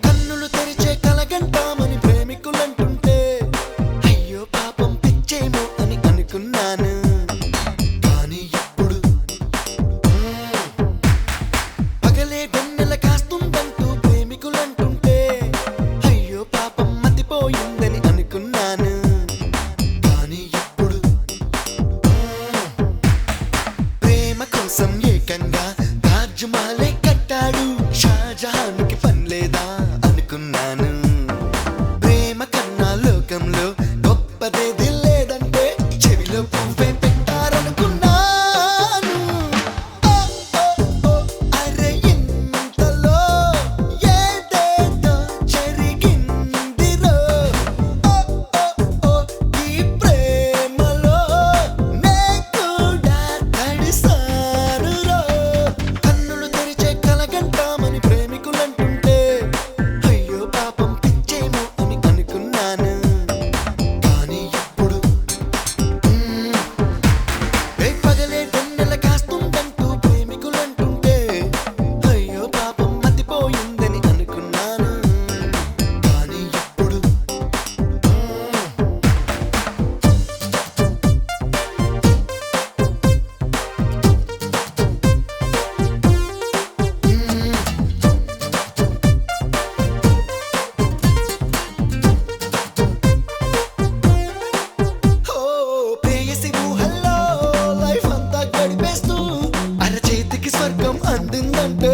కన్నులు తెరిచే కలగంటామని ప్రేమికులంటుంటే అయ్యో పాపం పిచ్చేమో అని అనుకున్నాను. కానీ ఇప్పుడు పగలే వెన్నెల కాస్తుందంటూ ప్రేమికులంటుంటే అయ్యో పాపం మతిపోయిందని అనుకున్నాను. కానీ ఇప్పుడు ప్రేమ కోసం ఏకంగా తాజ్ మహలే కట్టాడు షాజహాన్‌కి పనిలేదా అనుకున్నాను. ప్రేమ కన్నా లోకంలో గొప్పదేది లేదంటే చెవిలో పువ్వే పెట్టారనుకున్నాను. ఓ ఓ ఓ అరే ఇంతలో ఏదేదో జరిగిందిరో. ఓ ఓ ఓ ఈ ప్రేమలో నే కూడా తడిసానురో. కన్నులు తెరిచే కలగంటామని ప్రేమికులంటుంటే అయ్యో పాపం పిచ్చేమో అని అనుకున్నాను. కానీ ఇప్పుడు పగలే వెన్నెల కాస్తుందంటూ ప్రేమికులంటుంటే అయ్యో పాపం మతిపోయిందని అనుకున్నాను. కానీ ఇప్పుడు ప్రేయసి ఊహల్లో లైఫ్ అంతా గడిపేస్తూ అరచేతికి స్వర్గం అందిందంటే